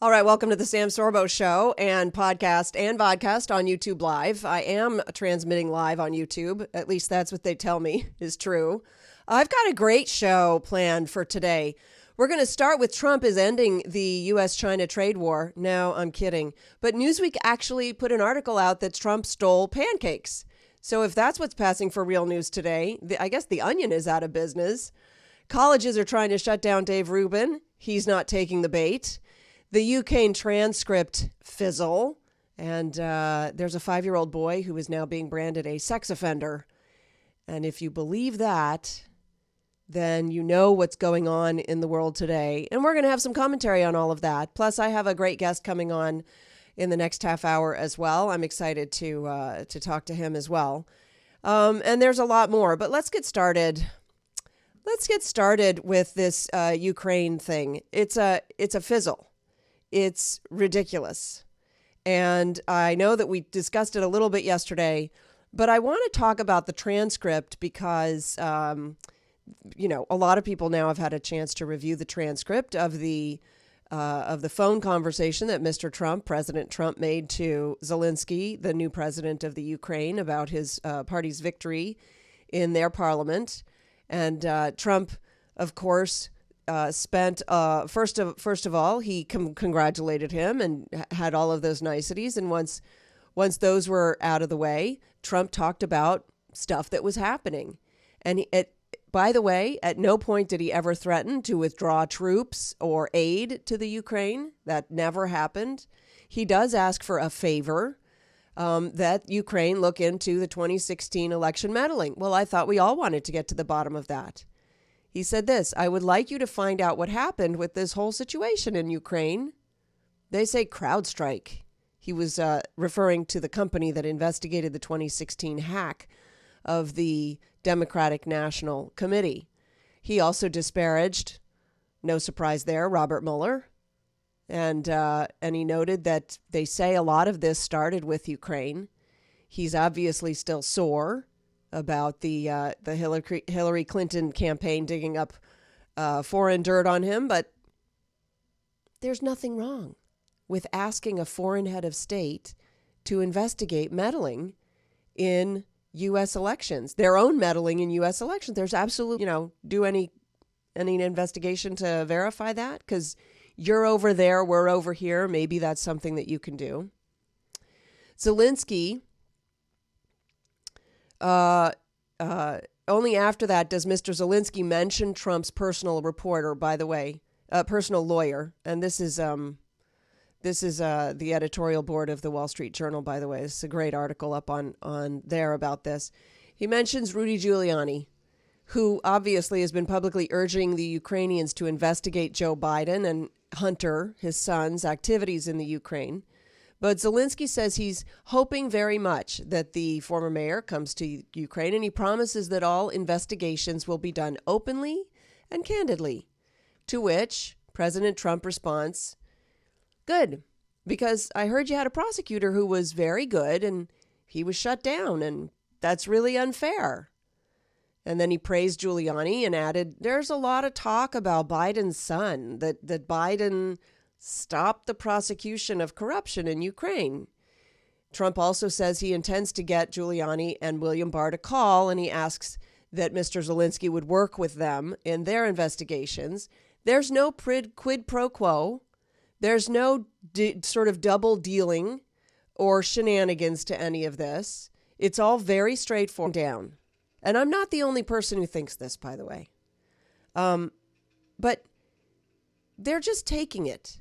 All right, welcome to the Sam Sorbo Show and podcast and vodcast on YouTube Live. I am transmitting live on YouTube. At least that's what they tell me is true. I've got a great show planned for today. We're going to start with Trump is ending the U.S.-China trade war. No, I'm kidding. But Newsweek actually put an article out that Trump stole pancakes. So if that's what's passing for real news today, I guess The Onion is out of business. Colleges are trying to shut down Dave Rubin. He's not taking the bait. The Ukraine transcript fizzle, and there's a 5-year-old boy who is now being branded a sex offender. And if you believe that, then you know what's going on in the world today. And we're going to have some commentary on all of that. Plus, I have a great guest coming on in the next half hour as well. I'm excited to talk to him as well. And there's a lot more, but let's get started. Let's get started with this Ukraine thing. It's a fizzle. It's ridiculous. And I know that we discussed it a little bit yesterday, but I want to talk about the transcript because, a lot of people now have had a chance to review the transcript of the phone conversation that President Trump made to Zelensky, the new president of the Ukraine, about his party's victory in their parliament. And Trump, of course, spent first of all, he congratulated him and had all of those niceties. And once those were out of the way, Trump talked about stuff that was happening. And by the way, at no point did he ever threaten to withdraw troops or aid to the Ukraine. That never happened. He does ask for a favor, that Ukraine look into the 2016 election meddling. Well, I thought we all wanted to get to the bottom of that. He said this: I would like you to find out what happened with this whole situation in Ukraine. They say CrowdStrike. He was referring to the company that investigated the 2016 hack of the Democratic National Committee. He also disparaged, no surprise there, Robert Mueller. And he noted that they say a lot of this started with Ukraine. He's obviously still sore about the Hillary Clinton campaign digging up foreign dirt on him, but there's nothing wrong with asking a foreign head of state to investigate meddling in U.S. elections, their own meddling in U.S. elections. There's absolutely, do any investigation to verify that, because you're over there, we're over here. Maybe that's something that you can do. Zelensky. Only after that does Mr. Zelensky mention Trump's personal reporter, by the way, personal lawyer. And this is the editorial board of the Wall Street Journal, by the way. It's a great article up on there about this. He mentions Rudy Giuliani, who obviously has been publicly urging the Ukrainians to investigate Joe Biden and Hunter, his son's activities in the Ukraine. But Zelensky says he's hoping very much that the former mayor comes to Ukraine, and he promises that all investigations will be done openly and candidly. To which President Trump responds, good, because I heard you had a prosecutor who was very good and he was shut down, and that's really unfair. And then he praised Giuliani and added, there's a lot of talk about Biden's son, that Biden stopped the prosecution of corruption in Ukraine. Trump also says he intends to get Giuliani and William Barr to call, and he asks that Mr. Zelensky would work with them in their investigations. There's no quid pro quo. There's no sort of double dealing or shenanigans to any of this. It's all very straightforward down. And I'm not the only person who thinks this, by the way. But they're just taking it.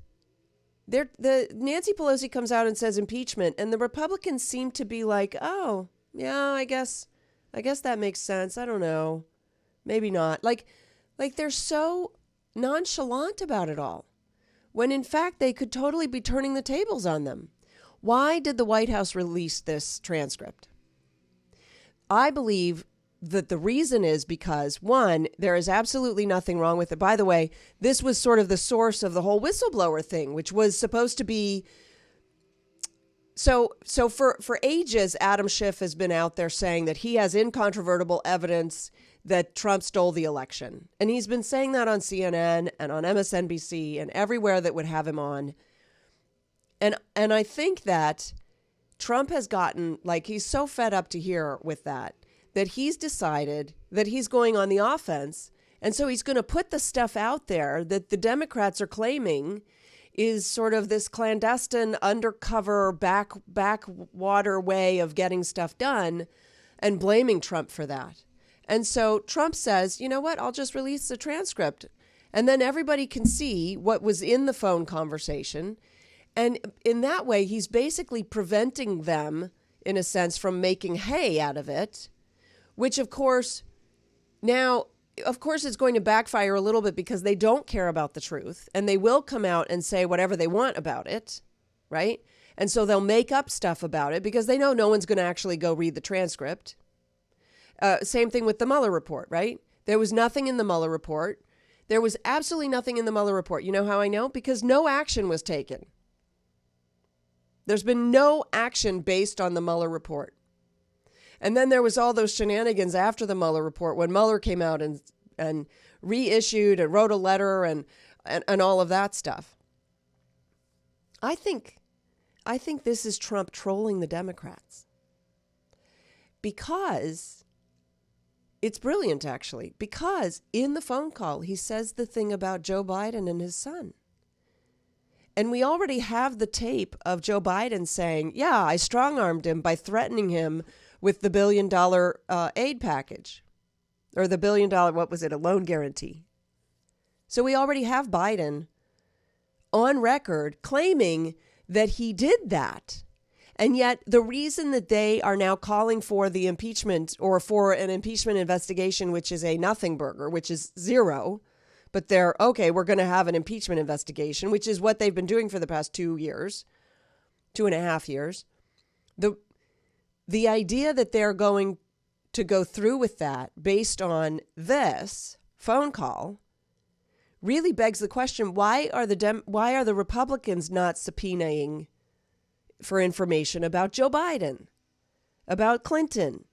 The Nancy Pelosi comes out and says impeachment, and the Republicans seem to be like, oh, yeah, I guess that makes sense. I don't know. Maybe not. Like they're so nonchalant about it all, when in fact they could totally be turning the tables on them. Why did the White House release this transcript? I believe that the reason is because, one, there is absolutely nothing wrong with it. By the way, this was sort of the source of the whole whistleblower thing, which was supposed to be. So for ages, Adam Schiff has been out there saying that he has incontrovertible evidence that Trump stole the election. And he's been saying that on CNN and on MSNBC and everywhere that would have him on And I think that Trump has gotten, like, he's so fed up to hear with that he's decided that he's going on the offense. And so he's going to put the stuff out there that the Democrats are claiming is sort of this clandestine, undercover, backwater way of getting stuff done, and blaming Trump for that. And so Trump says, you know what, I'll just release the transcript. And then everybody can see what was in the phone conversation. And in that way, he's basically preventing them, in a sense, from making hay out of it, which, of course, is going to backfire a little bit because they don't care about the truth, and they will come out and say whatever they want about it, right? And so they'll make up stuff about it because they know no one's going to actually go read the transcript. Same thing with the Mueller report, right? There was nothing in the Mueller report. There was absolutely nothing in the Mueller report. You know how I know? Because no action was taken. There's been no action based on the Mueller report. And then there was all those shenanigans after the Mueller report when Mueller came out and reissued and wrote a letter and all of that stuff. I think this is Trump trolling the Democrats. Because it's brilliant, actually. Because in the phone call, he says the thing about Joe Biden and his son. And we already have the tape of Joe Biden saying, yeah, I strong-armed him by threatening him with the $1 billion aid package, or the $1 billion, what was it, a loan guarantee. So we already have Biden on record claiming that he did that. And yet the reason that they are now calling for the impeachment, or for an impeachment investigation, which is a nothing burger, which is zero, but they're, okay, we're going to have an impeachment investigation, which is what they've been doing for the past 2 years, 2.5 years. The idea that they're going to go through with that based on this phone call really begs the question, why are the Republicans not subpoenaing for information about Joe Biden, about Clinton,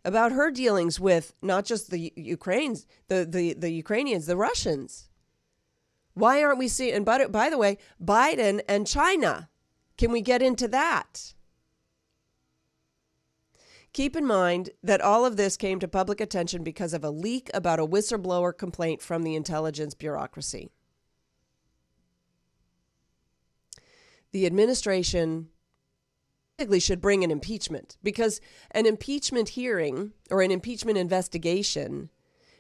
about her dealings with not just the Ukrainians, the Russians? Why aren't we seeing, and by the way, Biden and China, can we get into that? Keep in mind that all of this came to public attention because of a leak about a whistleblower complaint from the intelligence bureaucracy. The administration should bring an impeachment, because an impeachment hearing or an impeachment investigation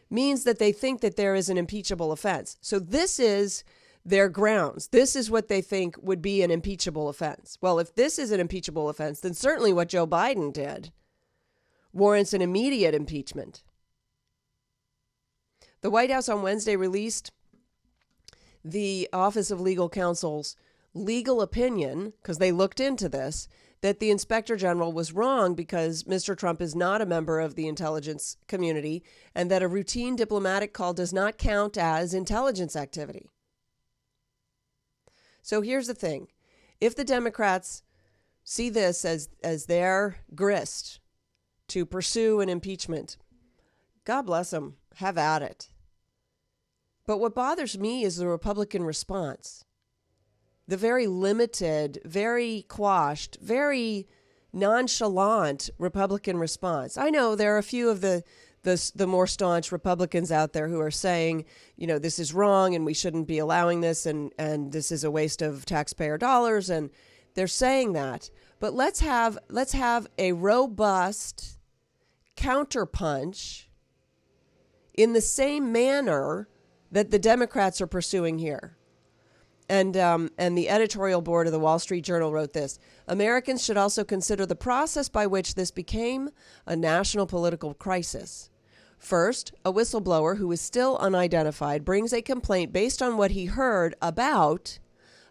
means that they think that there is an impeachable offense. So this is their grounds. This is what they think would be an impeachable offense. Well, if this is an impeachable offense, then certainly what Joe Biden did warrants an immediate impeachment. The White House on Wednesday released the Office of Legal Counsel's legal opinion, because they looked into this, that the Inspector General was wrong because Mr. Trump is not a member of the intelligence community, and that a routine diplomatic call does not count as intelligence activity. So here's the thing. If the Democrats see this as their grist to pursue an impeachment, God bless them, have at it. But what bothers me is the Republican response. The very limited, very quashed, very nonchalant Republican response. I know there are a few of the more staunch Republicans out there who are saying, you know, this is wrong and we shouldn't be allowing this, and this is a waste of taxpayer dollars, and they're saying that. But let's have a robust counterpunch in the same manner that the Democrats are pursuing here. And the editorial board of the Wall Street Journal wrote this: Americans should also consider the process by which this became a national political crisis. First, a whistleblower who is still unidentified brings a complaint based on what he heard about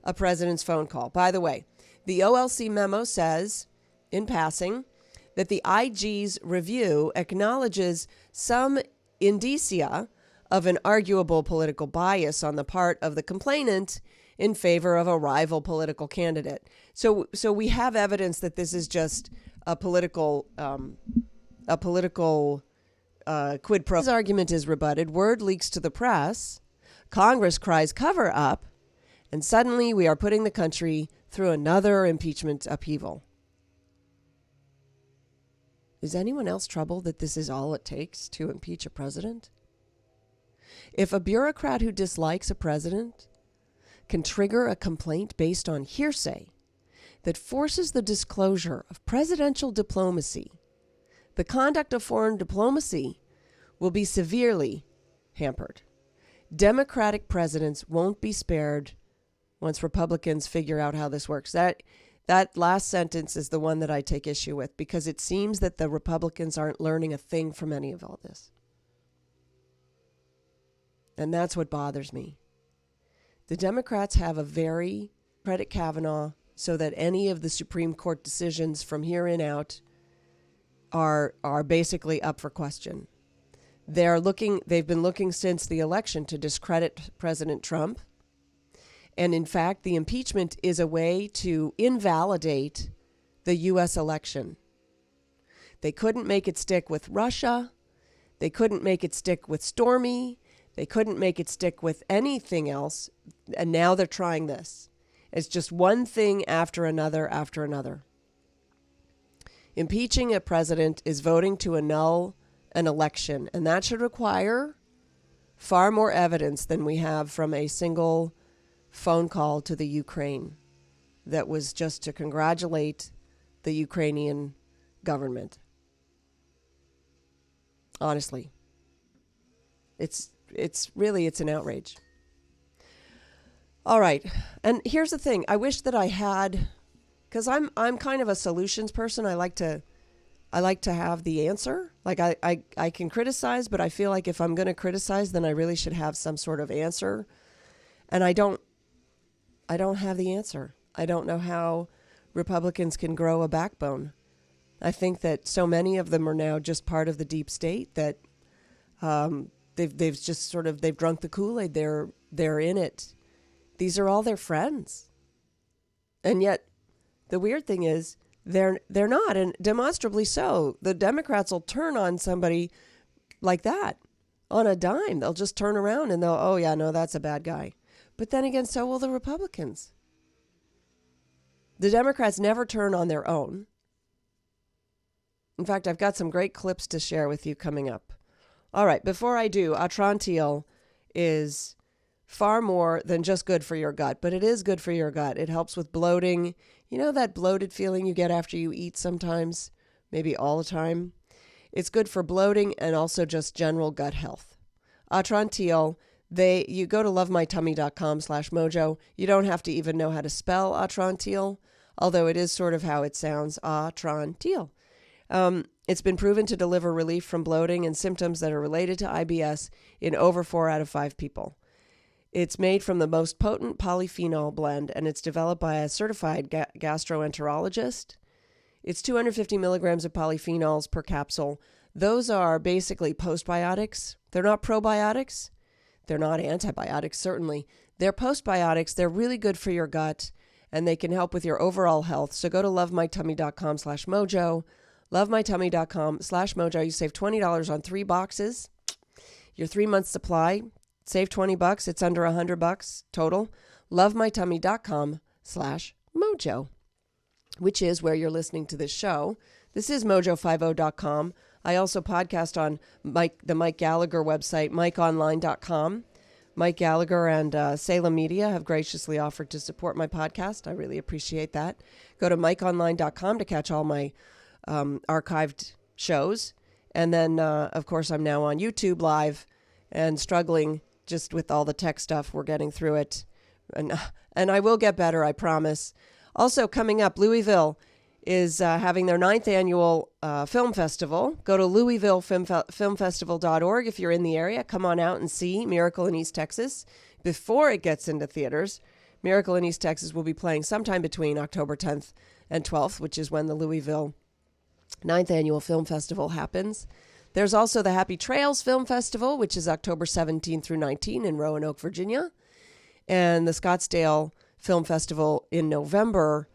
a president's phone call. By the way, the OLC memo says, in passing, that the IG's review acknowledges some indicia of an arguable political bias on the part of the complainant in favor of a rival political candidate. So we have evidence that this is just a political quid pro. His argument is rebutted. Word leaks to the press. Congress cries cover up, and suddenly we are putting the country through another impeachment upheaval. Is anyone else troubled that this is all it takes to impeach a president? If a bureaucrat who dislikes a president can trigger a complaint based on hearsay that forces the disclosure of presidential diplomacy, the conduct of foreign diplomacy will be severely hampered. Democratic presidents won't be spared once Republicans figure out how this works. That last sentence is the one that I take issue with, because it seems that the Republicans aren't learning a thing from any of all this. And that's what bothers me. The Democrats have a very credit Kavanaugh so that any of the Supreme Court decisions from here in out are basically up for question. They've been looking since the election to discredit President Trump. And in fact, the impeachment is a way to invalidate the U.S. election. They couldn't make it stick with Russia. They couldn't make it stick with Stormy. They couldn't make it stick with anything else. And now they're trying this. It's just one thing after another after another. Impeaching a president is voting to annul an election. And that should require far more evidence than we have from a single phone call to the Ukraine that was just to congratulate the Ukrainian government. Honestly, it's an outrage. All right, and here's the thing: I wish that I had, because I'm kind of a solutions person. I like to have the answer. Like I can criticize, but I feel like if I'm going to criticize, then I really should have some sort of answer, and I don't have the answer. I don't know how Republicans can grow a backbone. I think that so many of them are now just part of the deep state that they've drunk the Kool-Aid. They're in it. These are all their friends. And yet the weird thing is they're not, and demonstrably so. The Democrats will turn on somebody like that on a dime. They'll just turn around and oh yeah, no, that's a bad guy. But then again, so will the Republicans. The Democrats never turn on their own. In fact, I've got some great clips to share with you coming up. All right, before I do, Atrantil is far more than just good for your gut, but it is good for your gut. It helps with bloating. You know that bloated feeling you get after you eat sometimes, maybe all the time? It's good for bloating and also just general gut health. Atrantil, you go to lovemytummy.com/mojo. You don't have to even know how to spell Atrantil, although it is sort of how it sounds, Atrantil. It's been proven to deliver relief from bloating and symptoms that are related to IBS in over 4 out of 5 people. It's made from the most potent polyphenol blend, and it's developed by a certified gastroenterologist. It's 250 milligrams of polyphenols per capsule. Those are basically postbiotics. They're not probiotics. They're not antibiotics, certainly. They're postbiotics. They're really good for your gut, and they can help with your overall health. So go to lovemytummy.com/mojo. lovemytummy.com/mojo. You save $20 on 3 boxes. Your 3-month supply, save $20. It's under $100 total. lovemytummy.com/mojo, which is where you're listening to this show. This is mojo50.com. I also podcast on the Mike Gallagher website, mikeonline.com. Mike Gallagher and Salem Media have graciously offered to support my podcast. I really appreciate that. Go to mikeonline.com to catch all my archived shows. And then, of course, I'm now on YouTube Live and struggling just with all the tech stuff. We're getting through it. And I will get better, I promise. Also, coming up, Louisville is having their 9th annual film festival. Go to louisvillefilmfestival.org if you're in the area. Come on out and see Miracle in East Texas before it gets into theaters. Miracle in East Texas will be playing sometime between October 10th and 12th, which is when the Louisville 9th annual film festival happens. There's also the Happy Trails Film Festival, which is October 17 through 19 in Roanoke, Virginia. And the Scottsdale Film Festival in November.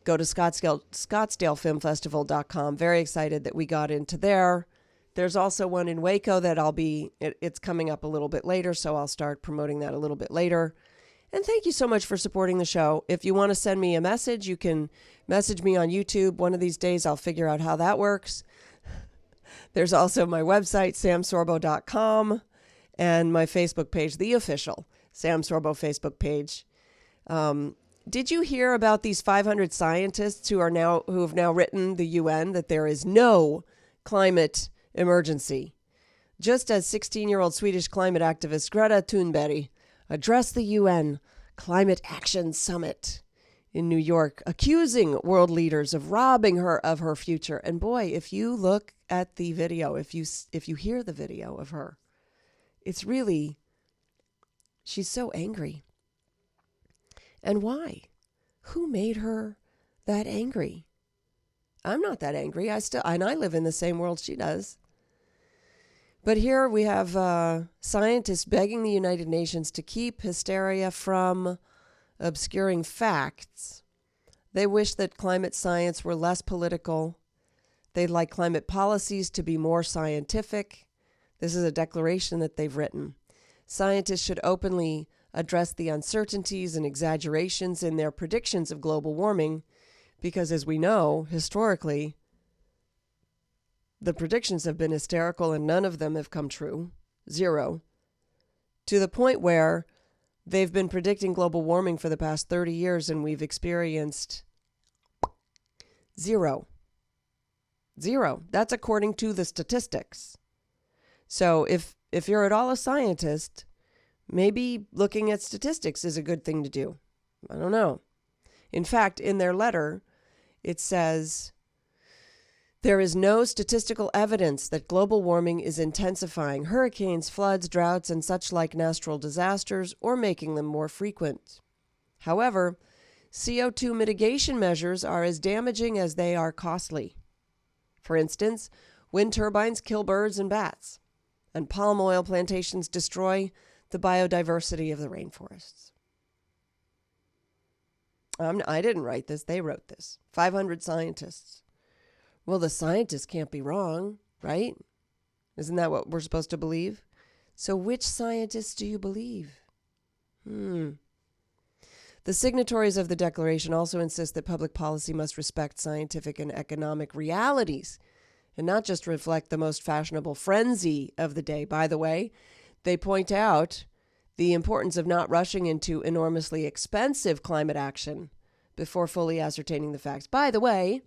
Go to scottsdalefilmfestival.com. Very excited that we got into there. There's also one in Waco that it's coming up a little bit later, so I'll start promoting that a little bit later. And thank you so much for supporting the show. If you want to send me a message, you can message me on YouTube. One of these days, I'll figure out how that works. There's also my website, samsorbo.com, and my Facebook page, the official Sam Sorbo Facebook page. Did you hear about these 500 scientists who have now written the UN that there is no climate emergency? Just as 16-year-old Swedish climate activist Greta Thunberg addressed the UN Climate Action Summit in New York, accusing world leaders of robbing her of her future. And boy, if you look at the video, if you hear the video of her, it's really, she's so angry. And why? Who made her that angry? I'm not that angry. I live in the same world she does. But here we have scientists begging the United Nations to keep hysteria from obscuring facts. They wish that climate science were less political. They'd like climate policies to be more scientific. This is a declaration that they've written. Scientists should openly address the uncertainties and exaggerations in their predictions of global warming, because as we know, historically, the predictions have been hysterical and none of them have come true. Zero. To the point where they've been predicting global warming for the past 30 years and we've experienced zero. Zero. That's according to the statistics. So if you're at all a scientist, maybe looking at statistics is a good thing to do. I don't know. In fact, in their letter, it says, there is no statistical evidence that global warming is intensifying hurricanes, floods, droughts, and such like natural disasters or making them more frequent. However, CO2 mitigation measures are as damaging as they are costly. For instance, wind turbines kill birds and bats, and palm oil plantations destroy the biodiversity of the rainforests. I didn't write this. They wrote this. 500 scientists. Well, the scientists can't be wrong, right? Isn't that what we're supposed to believe? So which scientists do you believe? The signatories of the declaration also insist that public policy must respect scientific and economic realities and not just reflect the most fashionable frenzy of the day. By the way, they point out the importance of not rushing into enormously expensive climate action before fully ascertaining the facts. By the way,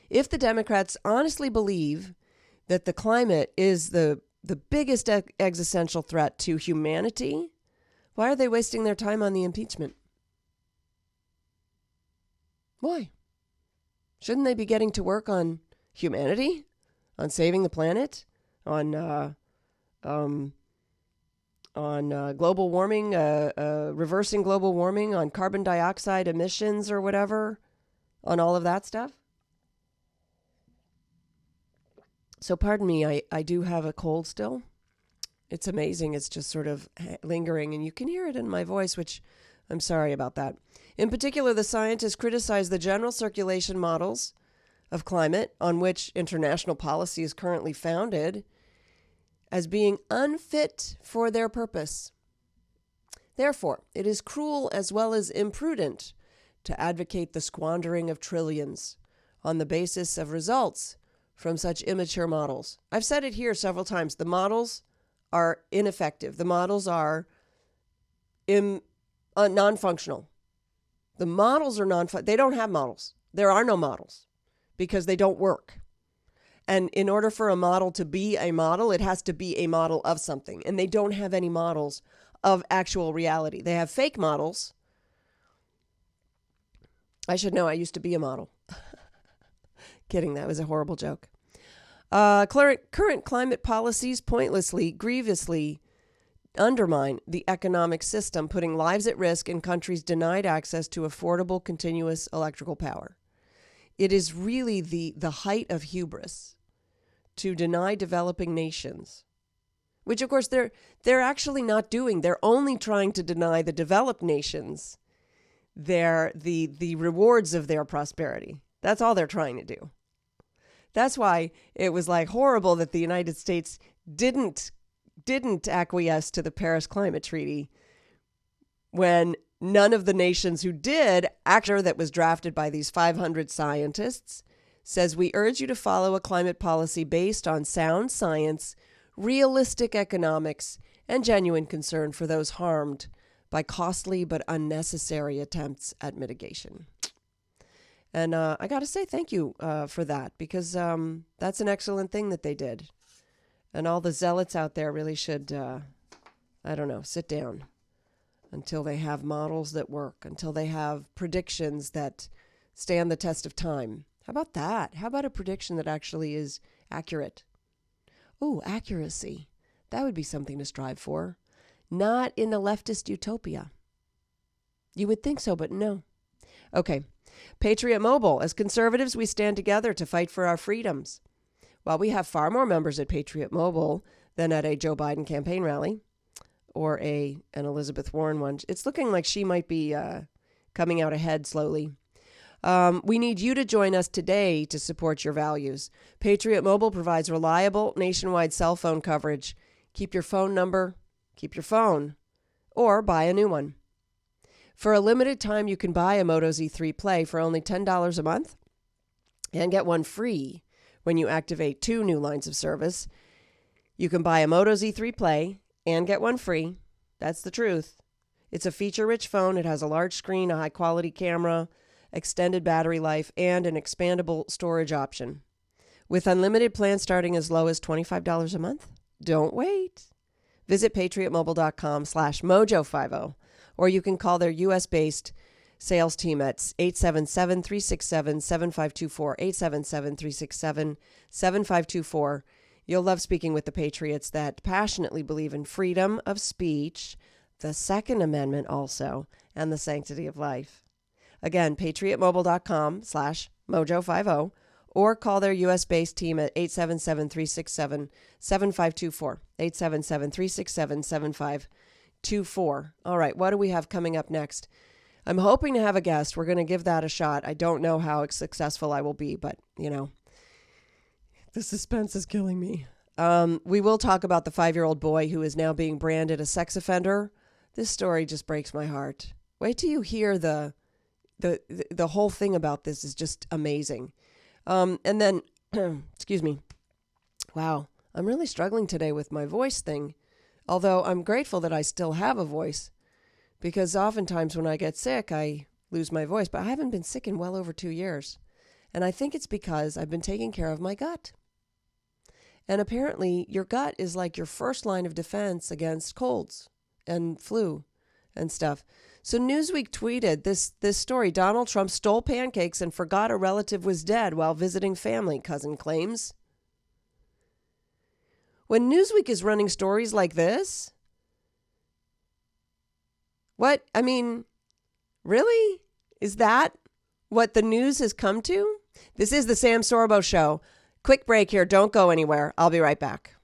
if the Democrats honestly believe that the climate is the biggest existential threat to humanity, why are they wasting their time on the impeachment? Why? Shouldn't they be getting to work on humanity, on saving the planet, on global warming, reversing global warming, on carbon dioxide emissions or whatever, on all of that stuff? So pardon me, I do have a cold still. It's amazing. It's just sort of lingering, and you can hear it in my voice, which I'm sorry about that. In particular, the scientists criticize the general circulation models of climate on which international policy is currently founded as being unfit for their purpose. Therefore, it is cruel as well as imprudent to advocate the squandering of trillions on the basis of results from such immature models. I've said it here several times. The models are ineffective. The models are non-functional. The models are they don't have models. There are no models because they don't work. And in order for a model to be a model, it has to be a model of something. And they don't have any models of actual reality. They have fake models. I should know, I used to be a model. Kidding, that was a horrible joke. Current climate policies pointlessly, grievously undermine the economic system, putting lives at risk in countries denied access to affordable, continuous electrical power. It is really the height of hubris to deny developing nations, which of course they're actually not doing. They're only trying to deny the developed nations the rewards of their prosperity. That's all they're trying to do. That's why it was like horrible that the United States didn't acquiesce to the Paris Climate Treaty when none of the nations who did, actor that was drafted by these 500 scientists, says we urge you to follow a climate policy based on sound science, realistic economics, and genuine concern for those harmed by costly but unnecessary attempts at mitigation. And I got to say thank you for that, because that's an excellent thing that they did. And all the zealots out there really should, sit down until they have models that work, until they have predictions that stand the test of time. How about that? How about a prediction that actually is accurate? Oh, accuracy. That would be something to strive for. Not in a leftist utopia. You would think so, but no. Okay. Patriot Mobile. As conservatives, we stand together to fight for our freedoms. While we have far more members at Patriot Mobile than at a Joe Biden campaign rally or an Elizabeth Warren one, it's looking like she might be coming out ahead slowly. We need you to join us today to support your values. Patriot Mobile provides reliable nationwide cell phone coverage. Keep your phone number, keep your phone, or buy a new one. For a limited time, you can buy a Moto Z3 Play for only $10 a month and get one free when you activate 2 new lines of service. You can buy a Moto Z3 Play and get one free. That's the truth. It's a feature-rich phone. It has a large screen, a high-quality camera, extended battery life, and an expandable storage option. With unlimited plans starting as low as $25 a month. Don't wait. Visit patriotmobile.com/mojo50, or you can call their U.S.-based sales team at 877-367-7524, 877-367-7524. You'll love speaking with the patriots that passionately believe in freedom of speech, the Second Amendment also, and the sanctity of life. Again, patriotmobile.com/mojo50, or call their U.S.-based team at 877-367-7524, 877-367-7524. All right, what do we have coming up next? I'm hoping to have a guest. We're going to give that a shot. I don't know how successful I will be, but, the suspense is killing me. We will talk about the 5-year-old boy who is now being branded a sex offender. This story just breaks my heart. Wait till you hear the whole thing about this is just amazing. And then, excuse me. Wow, I'm really struggling today with my voice thing. Although I'm grateful that I still have a voice, because oftentimes when I get sick, I lose my voice. But I haven't been sick in well over 2 years. And I think it's because I've been taking care of my gut. And apparently your gut is like your first line of defense against colds and flu and stuff. So Newsweek tweeted this story. Donald Trump stole pancakes and forgot a relative was dead while visiting family, cousin claims. When Newsweek is running stories like this, what? I mean, really? Is that what the news has come to? This is the Sam Sorbo Show. Quick break here. Don't go anywhere. I'll be right back.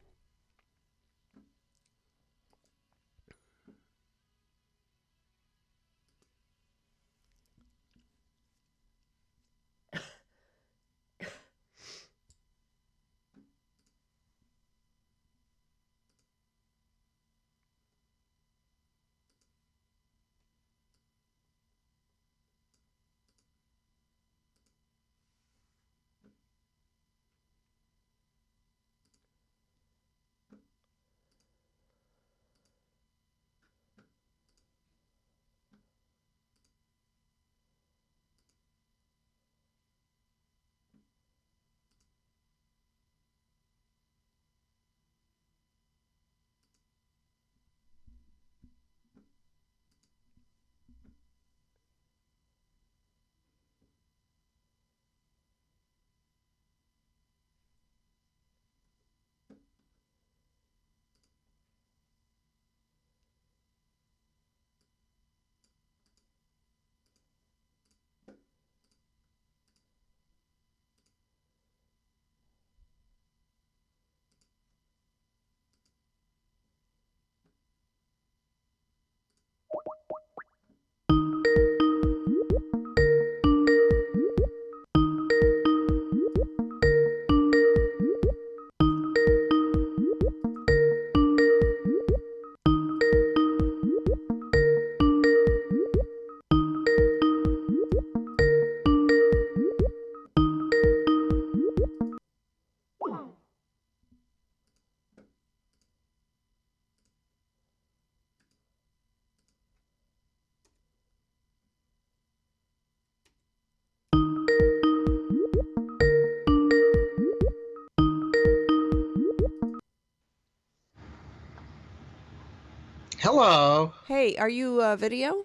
Hello. Hey, are you video?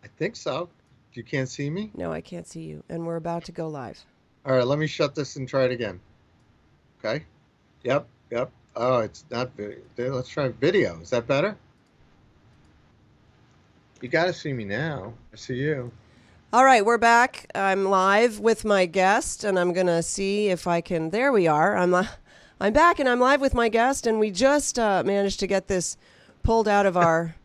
I think so. You can't see me? No, I can't see you. And we're about to go live. All right, let me shut this and try it again. Okay. Yep. Oh, it's not video. Let's try video. Is that better? You got to see me now. I see you. All right, we're back. I'm live with my guest, and I'm going to see if I can. There we are. I'm back, and I'm live with my guest, and we just managed to get this pulled out of our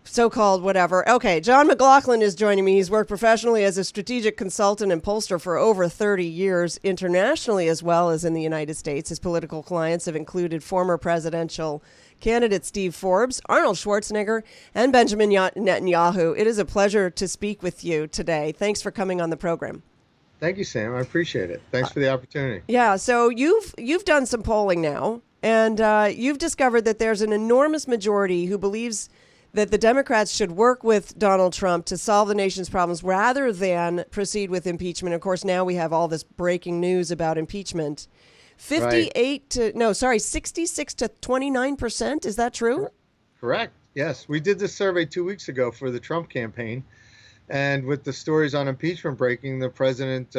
so-called whatever. Okay, John McLaughlin is joining me. He's worked professionally as a strategic consultant and pollster for over 30 years, internationally as well as in the United States. His political clients have included former presidential candidate Steve Forbes, Arnold Schwarzenegger, and Benjamin Netanyahu. It is a pleasure to speak with you today. Thanks for coming on the program. Thank you, Sam. I appreciate it. Thanks for the opportunity. Yeah, so you've done some polling now, and you've discovered that there's an enormous majority who believes that the Democrats should work with Donald Trump to solve the nation's problems rather than proceed with impeachment. Of course, now we have all this breaking news about impeachment. 66 to 29%. Is that true? Correct. Yes. We did this survey 2 weeks ago for the Trump campaign. And with the stories on impeachment breaking, the president,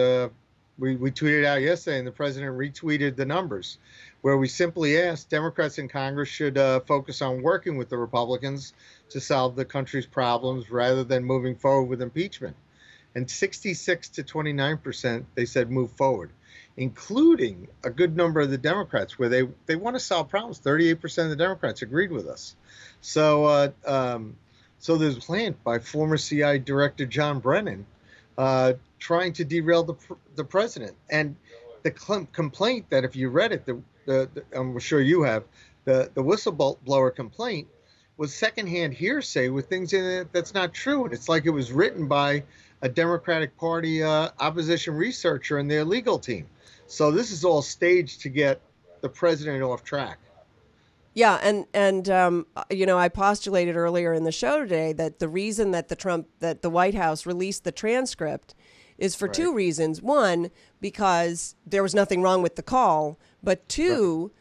we tweeted out yesterday, and the president retweeted the numbers, where we simply asked Democrats in Congress should focus on working with the Republicans to solve the country's problems rather than moving forward with impeachment. And 66 to 29%, they said move forward, including a good number of the Democrats where they want to solve problems. 38% of the Democrats agreed with us. So there's a plan by former CI Director John Brennan trying to derail the president. And the complaint that, if you read it, I'm sure you have, the whistleblower complaint was secondhand hearsay with things in it that's not true. And it's like it was written by a Democratic Party opposition researcher and their legal team. So this is all staged to get the president off track. Yeah, and I postulated earlier in the show today that the reason that the White House released the transcript is for two reasons. One, because there was nothing wrong with the call, but two,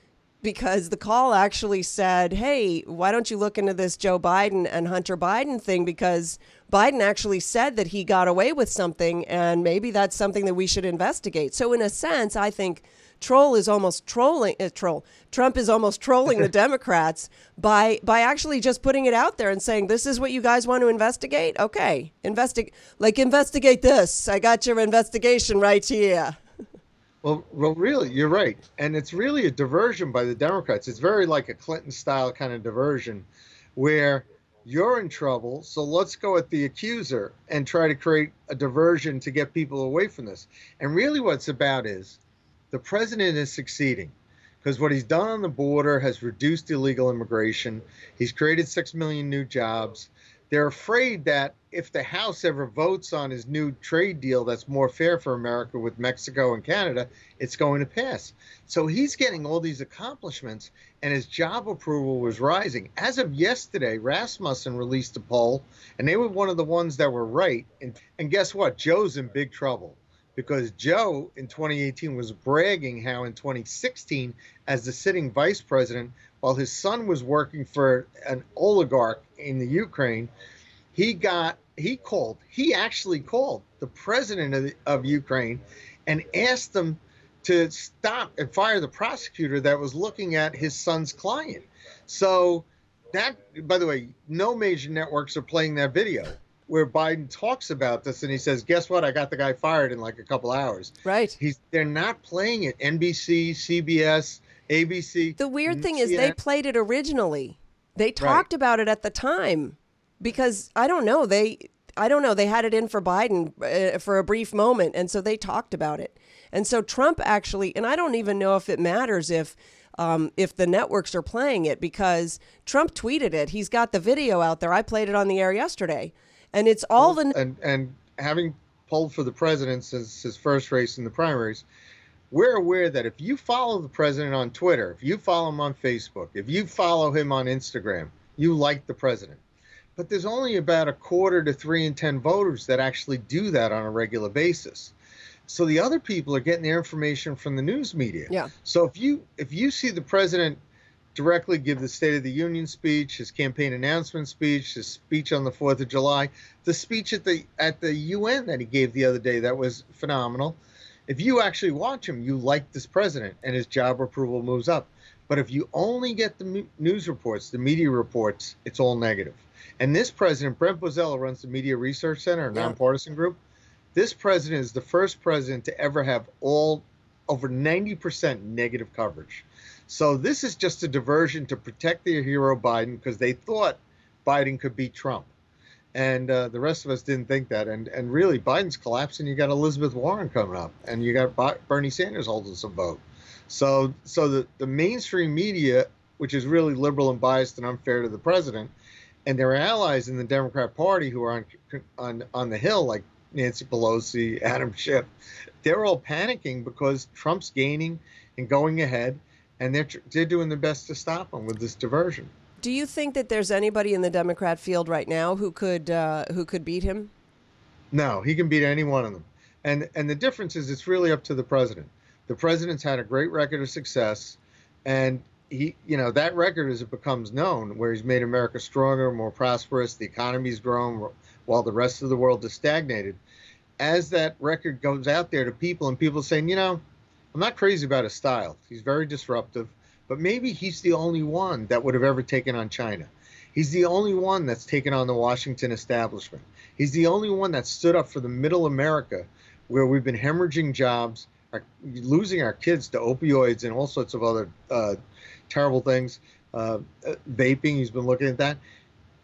because the call actually said, hey, why don't you look into this Joe Biden and Hunter Biden thing? Because Biden actually said that he got away with something, and maybe that's something that we should investigate. So in a sense, I think Trump is almost trolling the Democrats by actually just putting it out there and saying, this is what you guys want to investigate? Okay, investigate this. I got your investigation right here. Well, really, you're right. And it's really a diversion by the Democrats. It's very like a Clinton-style kind of diversion where you're in trouble, so let's go at the accuser and try to create a diversion to get people away from this. And really what it's about is the president is succeeding because what he's done on the border has reduced illegal immigration. He's created 6 million new jobs. They're afraid that if the House ever votes on his new trade deal that's more fair for America with Mexico and Canada, it's going to pass. So he's getting all these accomplishments, and his job approval was rising. As of yesterday, Rasmussen released a poll, and they were one of the ones that were right. And guess what? Joe's in big trouble because Joe in 2018 was bragging how in 2016, as the sitting vice president, while his son was working for an oligarch in the Ukraine, he actually called the president of Ukraine and asked them to stop and fire the prosecutor that was looking at his son's client. So that, by the way, no major networks are playing that video where Biden talks about this and he says, guess what? I got the guy fired in like a couple hours. Right. They're not playing it. NBC, CBS, ABC. The weird thing is they played it originally. They talked about it at the time because I don't know. They had it in for Biden for a brief moment. And so they talked about it. And so Trump actually, and I don't even know if it matters if the networks are playing it because Trump tweeted it. He's got the video out there. I played it on the air yesterday. And it's all and having polled for the president since his first race in the primaries, we're aware that if you follow the president on Twitter, if you follow him on Facebook, if you follow him on Instagram, you like the president. But there's only about a quarter to 3 in 10 voters that actually do that on a regular basis. So the other people are getting their information from the news media. Yeah. So if you see the president directly give the State of the Union speech, his campaign announcement speech, his speech on the 4th of July, the speech at the UN that he gave the other day that was phenomenal. If you actually watch him, you like this president and his job approval moves up. But if you only get the news reports, the media reports, it's all negative. And this president, Brent Bozella, runs the Media Research Center, a nonpartisan group. This president is the first president to ever have over 90% negative coverage. So this is just a diversion to protect their hero Biden because they thought Biden could beat Trump. And the rest of us didn't think that. And really, Biden's collapsing. You got Elizabeth Warren coming up, and you got Bernie Sanders holding some vote. So the mainstream media, which is really liberal and biased and unfair to the president, and their allies in the Democrat Party who are on the Hill, like Nancy Pelosi, Adam Schiff, they're all panicking because Trump's gaining and going ahead, and they're doing their best to stop him with this diversion. Do you think that there's anybody in the Democrat field right now who could beat him? No, he can beat any one of them. And the difference is it's really up to the president. The president's had a great record of success, and he, that record as it becomes known, where he's made America stronger, more prosperous, the economy's grown while the rest of the world is stagnated. As that record goes out there to people and people saying, I'm not crazy about his style. He's very disruptive, but maybe he's the only one that would have ever taken on China. He's the only one that's taken on the Washington establishment. He's the only one that stood up for the middle America, where we've been hemorrhaging jobs, losing our kids to opioids and all sorts of other terrible things. Vaping, he's been looking at that.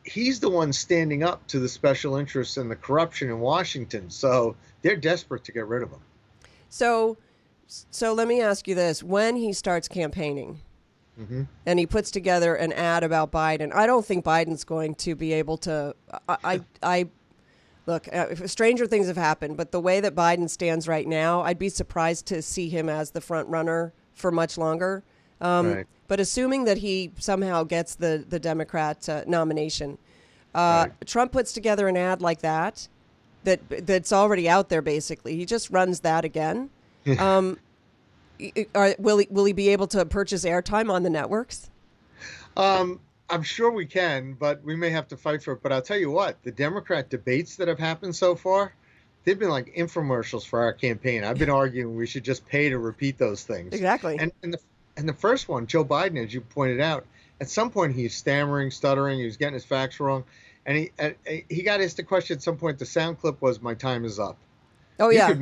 He's the one standing up to the special interests and the corruption in Washington. So they're desperate to get rid of him. So let me ask you this. When he starts campaigning and he puts together an ad about Biden, I don't think Biden's going to be able to, look, stranger things have happened, but the way that Biden stands right now, I'd be surprised to see him as the front runner for much longer. Right. But assuming that he somehow gets the Democrat nomination, right. Trump puts together an ad like that's already out there. Basically, he just runs that again. Will he be able to purchase airtime on the networks? I'm sure we can, but we may have to fight for it. But I'll tell you what, the Democrat debates that have happened so far, they've been like infomercials for our campaign. I've been arguing we should just pay to repeat those things. Exactly. And the first one, Joe Biden, as you pointed out, at some point he's stammering, stuttering, he was getting his facts wrong. And he got asked a question at some point. The sound clip was, "My time is up." Oh, yeah.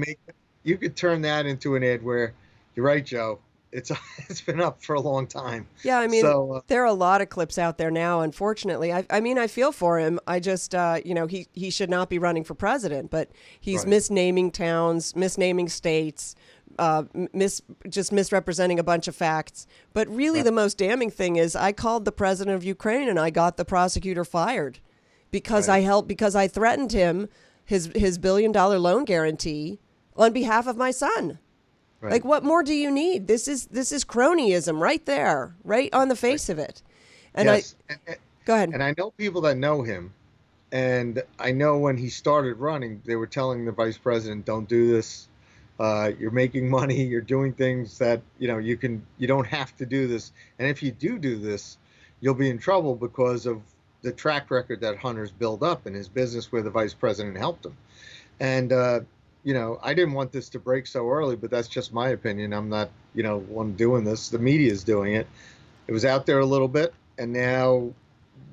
You could turn that into an ad where, you're right, Joe, it's been up for a long time. Yeah, I mean, there are a lot of clips out there now, unfortunately. I feel for him. I just, he should not be running for president, but he's right. Misnaming towns, misnaming states, just misrepresenting a bunch of facts. But really the most damning thing is I called the president of Ukraine and I got the prosecutor fired because I threatened him, his $1 billion loan guarantee on behalf of my son. Right. Like, what more do you need? This is cronyism right there, right on the face of it. And yes. Go ahead. And I know people that know him, and I know when he started running, they were telling the vice president, "Don't do this. You're making money. You're doing things that you don't have to do this. And if you do this, you'll be in trouble because of the track record that Hunter's built up in his business where the vice president helped him." And I didn't want this to break so early, but that's just my opinion. I'm not, one doing this. The media is doing it. It was out there a little bit, and now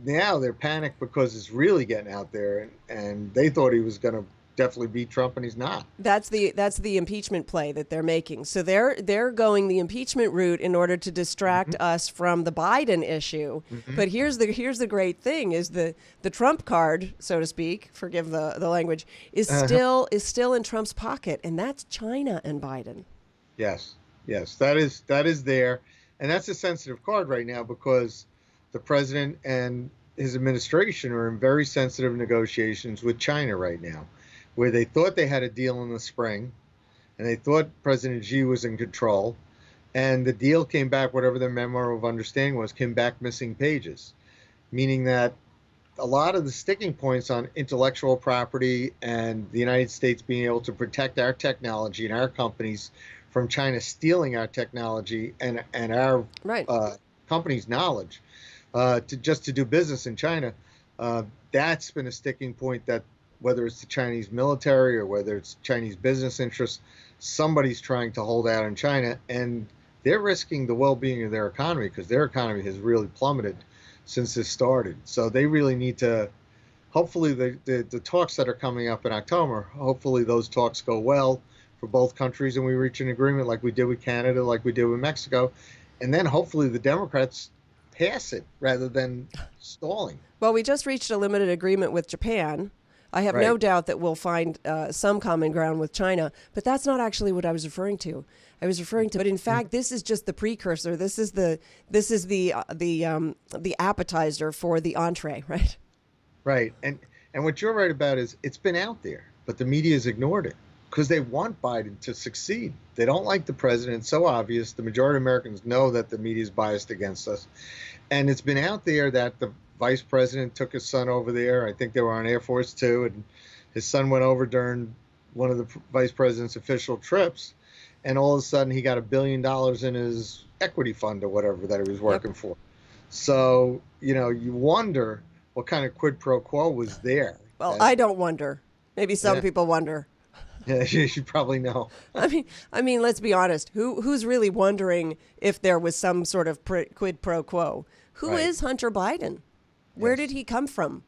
they're panicked because it's really getting out there, and they thought he was going to definitely beat Trump, and he's not. That's the impeachment play that they're making. So they're going the impeachment route in order to distract us from the Biden issue. But here's the great thing is the Trump card, so to speak, forgive the language, is still in Trump's pocket, and that's China and Biden. Yes, that is there, and that's a sensitive card right now because the president and his administration are in very sensitive negotiations with China right now, where they thought they had a deal in the spring, and they thought President Xi was in control, and the deal came back, whatever the memo of understanding was, came back missing pages, meaning that a lot of the sticking points on intellectual property and the United States being able to protect our technology and our companies from China stealing our technology and our company's knowledge to do business in China. That's been a sticking point that whether it's the Chinese military or whether it's Chinese business interests, somebody's trying to hold out in China, and they're risking the well-being of their economy because their economy has really plummeted since this started. So they really need to, hopefully the talks that are coming up in October, hopefully those talks go well for both countries and we reach an agreement like we did with Canada, like we did with Mexico, and then hopefully the Democrats pass it rather than stalling. Well, we just reached a limited agreement with Japan. I have no doubt that we'll find some common ground with China, but that's not actually what I was referring to. But in fact, this is just the precursor. This is the appetizer for the entree, right? Right, and what you're right about is it's been out there, but the media has ignored it because they want Biden to succeed. They don't like the president. It's so obvious. The majority of Americans know that the media is biased against us, and it's been out there that the vice president took his son over there. I think they were on Air Force Two, and his son went over during one of the vice president's official trips, and all of a sudden he got $1 billion in his equity fund or whatever that he was working for. So, you wonder what kind of quid pro quo was there. Well, I don't wonder. Maybe some people wonder. Yeah, you should probably know. I mean, let's be honest. Who's really wondering if there was some sort of quid pro quo? Who is Hunter Biden? Where did he come from?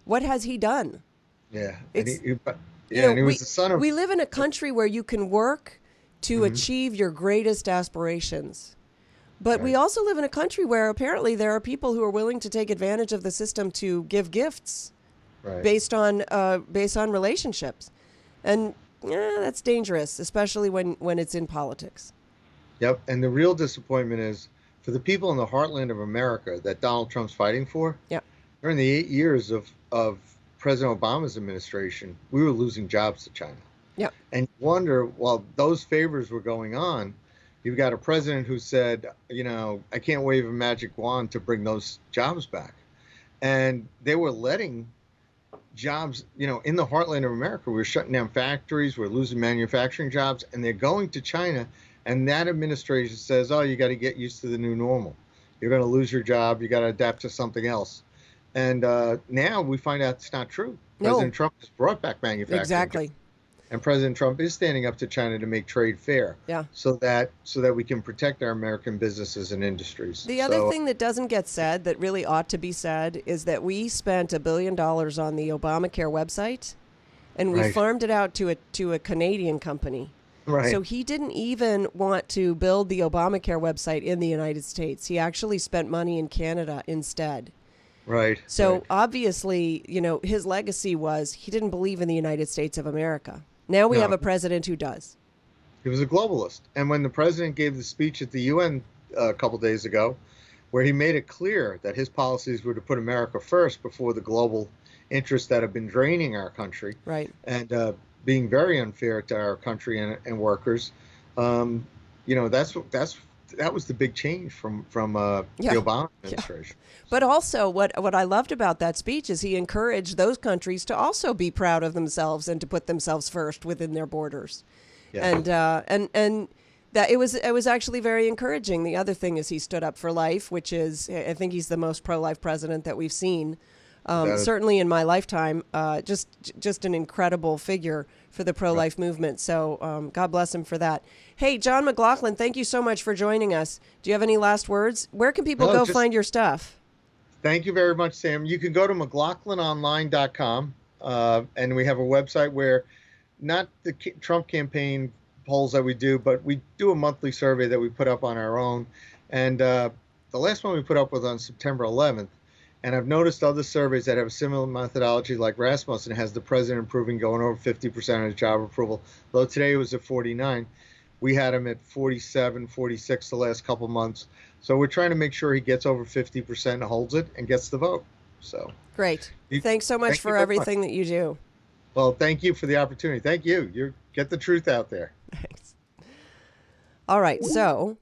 What has he done? Yeah. And he was the son of... We live in a country where you can work to achieve your greatest aspirations. But we also live in a country where apparently there are people who are willing to take advantage of the system to give gifts based on relationships. And that's dangerous, especially when it's in politics. Yep. And the real disappointment is for the people in the heartland of America that Donald Trump's fighting for. Yeah. During the 8 years of President Obama's administration, we were losing jobs to China. Yeah. And you wonder, while those favors were going on, you've got a president who said, I can't wave a magic wand to bring those jobs back. And they were letting jobs, in the heartland of America. We're shutting down factories, we're losing manufacturing jobs, and they're going to China. And that administration says, you got to get used to the new normal. You're going to lose your job. You got to adapt to something else. And now we find out it's not true. President Trump has brought back manufacturing. Exactly. And President Trump is standing up to China to make trade fair. Yeah. So that we can protect our American businesses and industries. The other thing that doesn't get said that really ought to be said is that we spent $1 billion on the Obamacare website, and we farmed it out to a Canadian company. Right. So he didn't even want to build the Obamacare website in the United States. He actually spent money in Canada instead. Right. So obviously, his legacy was he didn't believe in the United States of America. Now we have a president who does. He was a globalist. And when the president gave the speech at the UN a couple days ago, where he made it clear that his policies were to put America first before the global interests that have been draining our country. Right. And being very unfair to our country and workers, that was the big change from the Obama administration. Yeah. But also, what I loved about that speech is he encouraged those countries to also be proud of themselves and to put themselves first within their borders, and that it was actually very encouraging. The other thing is he stood up for life, which is I think he's the most pro-life president that we've seen. Certainly in my lifetime, just an incredible figure for the pro-life movement. So God bless him for that. Hey, John McLaughlin, thank you so much for joining us. Do you have any last words? Where can people find your stuff? Thank you very much, Sam. You can go to McLaughlinOnline.com, and we have a website where not the Trump campaign polls that we do, but we do a monthly survey that we put up on our own. And the last one we put up was on September 11th. And I've noticed other surveys that have a similar methodology, like Rasmussen has the president improving, going over 50% on his job approval. Though today it was at 49. We had him at 47, 46 the last couple months. So we're trying to make sure he gets over 50% and holds it and gets the vote. So great. Thanks so much for everything that you do. Well, thank you for the opportunity. Thank you. You get the truth out there. Thanks. All right. So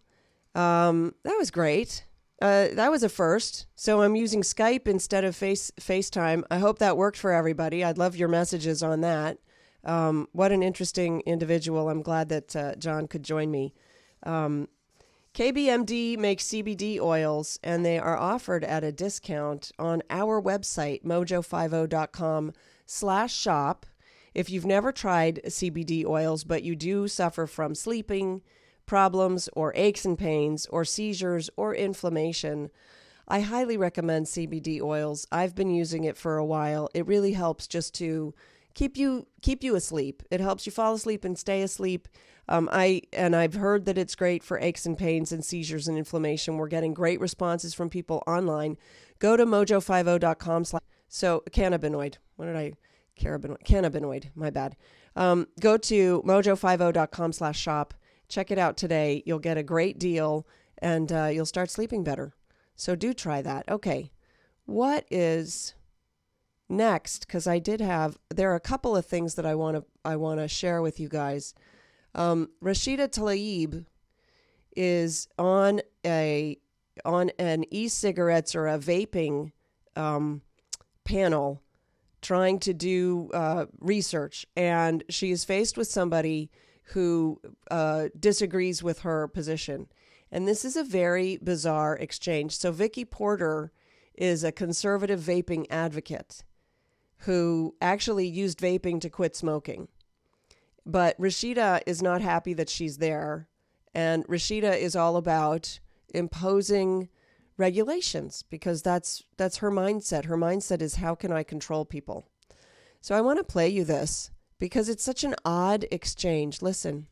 that was great. That was a first. So I'm using Skype instead of FaceTime. I hope that worked for everybody. I'd love your messages on that. What an interesting individual. I'm glad that John could join me. KBMD makes CBD oils, and they are offered at a discount on our website, mojo50.com/shop. If you've never tried CBD oils, but you do suffer from sleeping problems or aches and pains or seizures or inflammation, I highly recommend CBD oils. I've been using it for a while. It really helps just to keep you asleep. It helps you fall asleep and stay asleep. I've heard that it's great for aches and pains and seizures and inflammation. We're getting great responses from people online. Go to mojo50.com. So cannabinoid. What did I? Cannabinoid. My bad. Go to mojo50.com/shop. Check it out today. You'll get a great deal, and you'll start sleeping better. So do try that. Okay, what is next? Because there are a couple of things that I want to share with you guys. Rashida Tlaib is on an e-cigarettes or a vaping panel trying to do research, and she is faced with somebody who disagrees with her position. And this is a very bizarre exchange. So Vicky Porter is a conservative vaping advocate who actually used vaping to quit smoking. But Rashida is not happy that she's there. And Rashida is all about imposing regulations because that's her mindset. Her mindset is, how can I control people? So I want to play you this because it's such an odd exchange. Listen.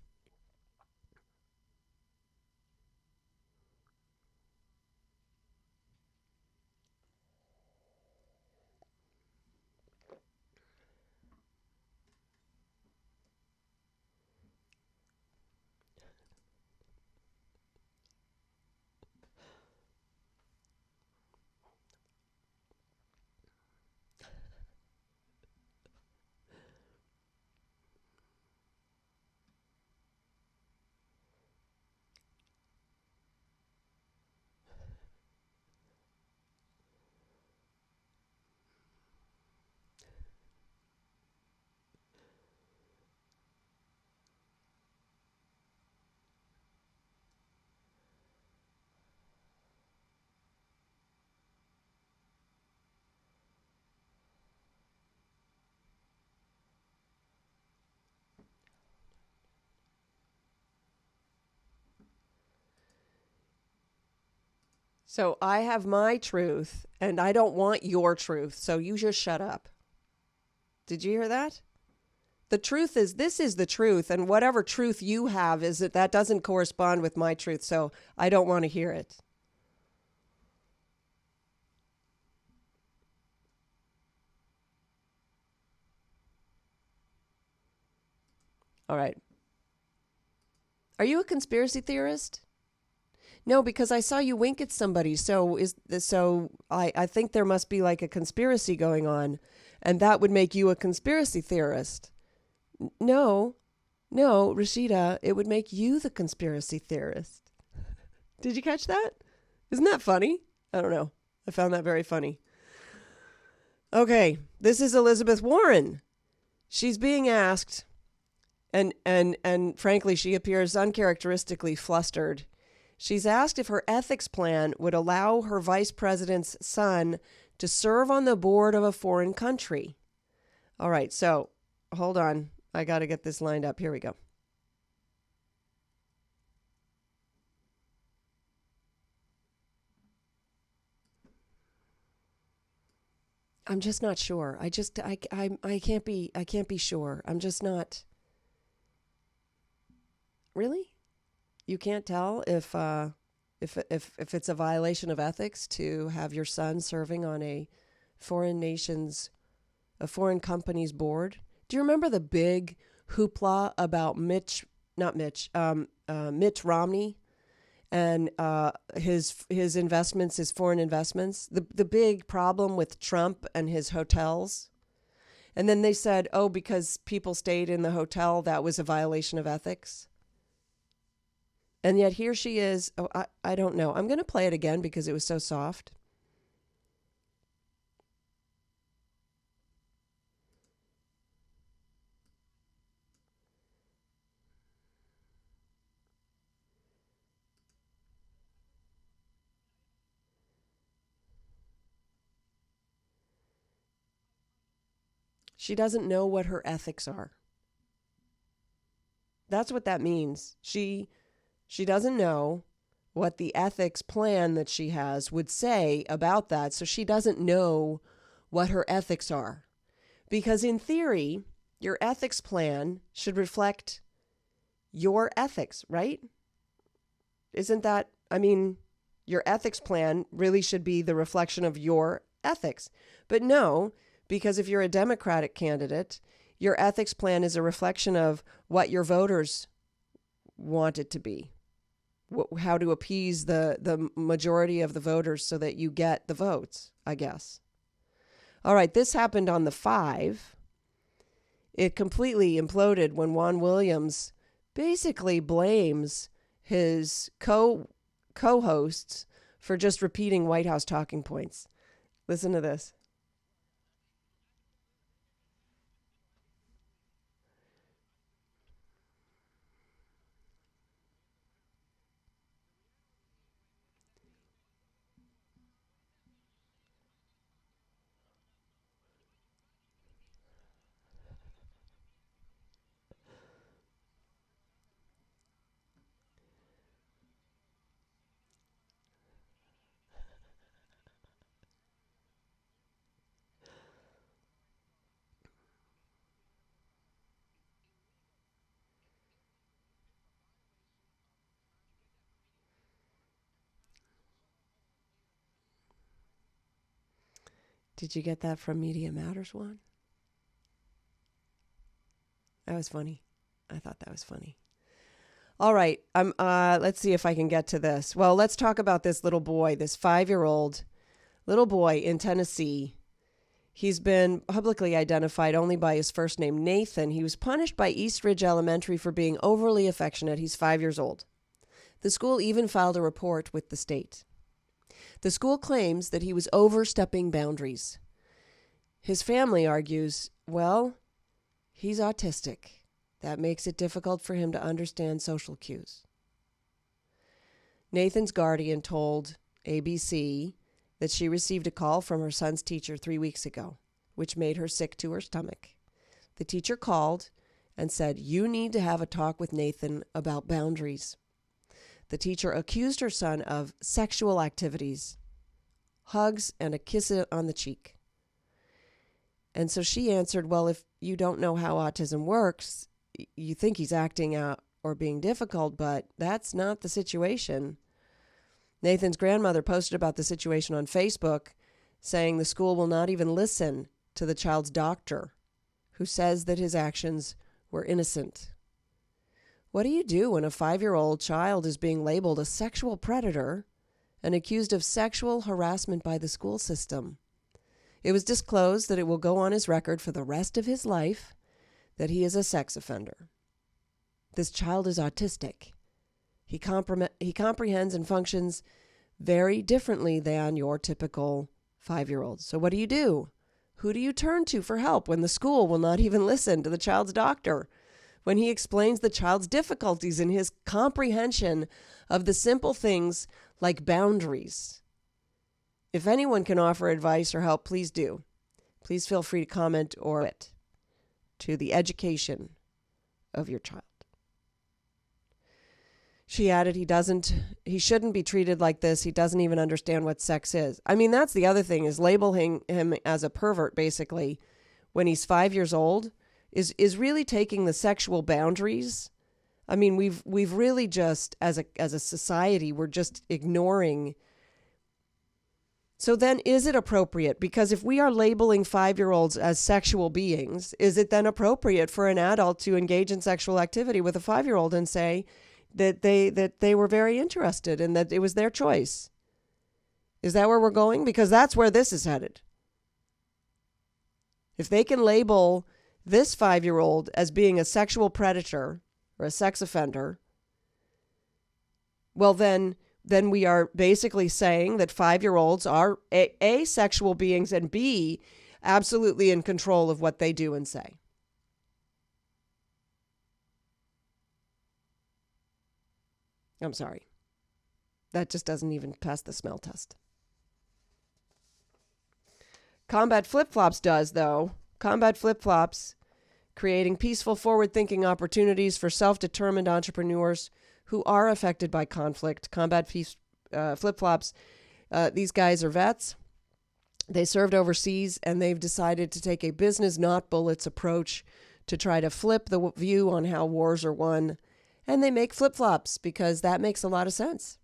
So I have my truth, and I don't want your truth, so you just shut up. Did you hear that? The truth is, this is the truth, and whatever truth you have is that doesn't correspond with my truth, so I don't want to hear it. All right. Are you a conspiracy theorist? No, because I saw you wink at somebody. So I think there must be like a conspiracy going on, and that would make you a conspiracy theorist. No, Rashida, it would make you the conspiracy theorist. Did you catch that? Isn't that funny? I don't know. I found that very funny. Okay, this is Elizabeth Warren. She's being asked, and frankly, she appears uncharacteristically flustered. She's asked if her ethics plan would allow her vice president's son to serve on the board of a foreign country. All right, so hold on. I got to get this lined up. Here we go. I'm just not sure. I can't be sure. I'm just not. Really? You can't tell if it's a violation of ethics to have your son serving on a foreign company's board? Do you remember the big hoopla about Mitt Romney and his investments, his foreign investments? The big problem with Trump and his hotels. And then they said, oh, because people stayed in the hotel, that was a violation of ethics. And yet here she is. Oh, I don't know. I'm going to play it again because it was so soft. She doesn't know what her ethics are. That's what that means. She doesn't know what the ethics plan that she has would say about that. So she doesn't know what her ethics are. Because in theory, your ethics plan should reflect your ethics, right? Isn't that, your ethics plan really should be the reflection of your ethics. But no, because if you're a Democratic candidate, your ethics plan is a reflection of what your voters want it to be. How to appease the majority of the voters so that you get the votes, I guess. All right, this happened on the 5. It completely imploded when Juan Williams basically blames his co-hosts for just repeating White House talking points. Listen to this. Did you get that from Media Matters, Juan? That was funny. I thought that was funny. All right. Let's see if I can get to this. Well, let's talk about this little boy, this 5-year-old little boy in Tennessee. He's been publicly identified only by his first name, Nathan. He was punished by East Ridge Elementary for being overly affectionate. He's 5 years old. The school even filed a report with the state. The school claims that he was overstepping boundaries. His family argues, well, he's autistic. That makes it difficult for him to understand social cues. Nathan's guardian told ABC that she received a call from her son's teacher 3 weeks ago, which made her sick to her stomach. The teacher called and said, "You need to have a talk with Nathan about boundaries." The teacher accused her son of sexual activities, hugs, and a kiss on the cheek. And so she answered, well, if you don't know how autism works, you think he's acting out or being difficult, but that's not the situation. Nathan's grandmother posted about the situation on Facebook, saying the school will not even listen to the child's doctor, who says that his actions were innocent. What do you do when a 5-year-old child is being labeled a sexual predator and accused of sexual harassment by the school system? It was disclosed that it will go on his record for the rest of his life that he is a sex offender. This child is autistic. He comprehends and functions very differently than your typical 5-year-old. So what do you do? Who do you turn to for help when the school will not even listen to the child's doctor? When he explains the child's difficulties in his comprehension of the simple things like boundaries. If anyone can offer advice or help, please do. Please feel free to comment or it to the education of your child. She added, he shouldn't be treated like this. He doesn't even understand what sex is. That's the other thing, is labeling him as a pervert, basically, when he's 5 years old, is really taking the sexual boundaries. We've really just, as a society, we're just ignoring. So then, is it appropriate? Because if we are labeling 5-year-olds as sexual beings, is it then appropriate for an adult to engage in sexual activity with a 5-year-old and say that they were very interested and that it was their choice? Is that where we're going? Because that's where this is headed. If they can label this 5-year-old as being a sexual predator or a sex offender, well, then we are basically saying that 5-year-olds are A, sexual beings, and B, absolutely in control of what they do and say. I'm sorry. That just doesn't even pass the smell test. Combat Flip-Flops does, though. Combat Flip-Flops, creating peaceful, forward-thinking opportunities for self-determined entrepreneurs who are affected by conflict. Combat Flip-Flops, these guys are vets. They served overseas, and they've decided to take a business, not bullets approach to try to flip the view on how wars are won. And they make flip-flops because that makes a lot of sense.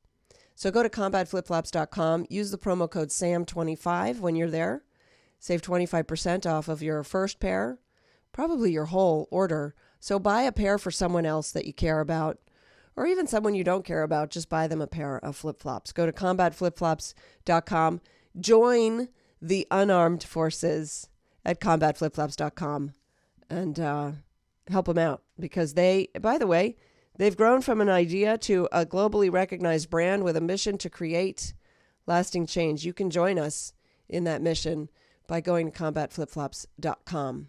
So go to combatflipflops.com. Use the promo code SAM25 when you're there. Save 25% off of your first pair, probably your whole order. So buy a pair for someone else that you care about, or even someone you don't care about. Just buy them a pair of flip-flops. Go to combatflipflops.com. Join the unarmed forces at combatflipflops.com and help them out, because they, by the way, they've grown from an idea to a globally recognized brand with a mission to create lasting change. You can join us in that mission by going to combatflipflops.com.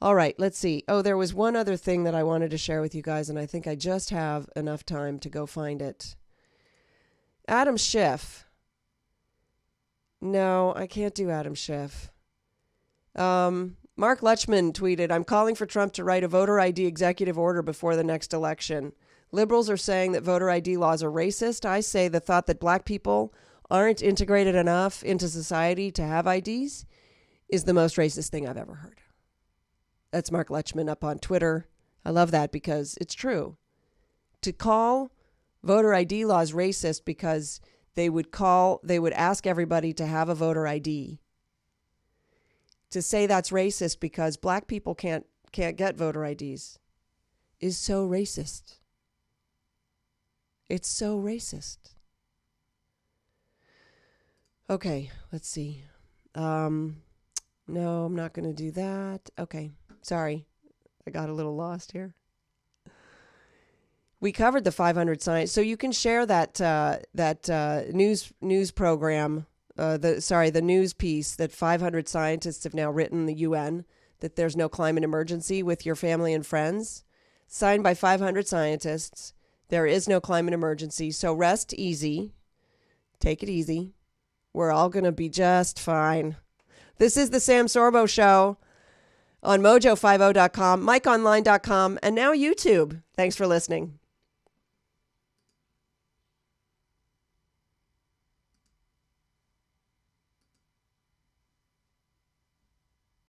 All right, let's see. Oh, there was one other thing that I wanted to share with you guys, and I think I just have enough time to go find it. Adam Schiff. No, I can't do Adam Schiff. Mark Lutchman tweeted, I'm calling for Trump to write a voter ID executive order before the next election. Liberals are saying that voter ID laws are racist. I say the thought that black people aren't integrated enough into society to have IDs is the most racist thing I've ever heard. That's Mark Lutchman up on Twitter. I love that because it's true. To call voter ID laws racist because they would ask everybody to have a voter ID. To say that's racist because black people can't get voter IDs is so racist. It's so racist. Okay, let's see. No, I'm not going to do that. Okay, sorry. I got a little lost here. We covered the 500 science, so you can share that news program. The news piece that 500 scientists have now written in the UN that there's no climate emergency with your family and friends. Signed by 500 scientists. There is no climate emergency, so rest easy. Take it easy. We're all going to be just fine. This is the Sam Sorbo Show on mojo50.com, miconline.com, and now YouTube. Thanks for listening.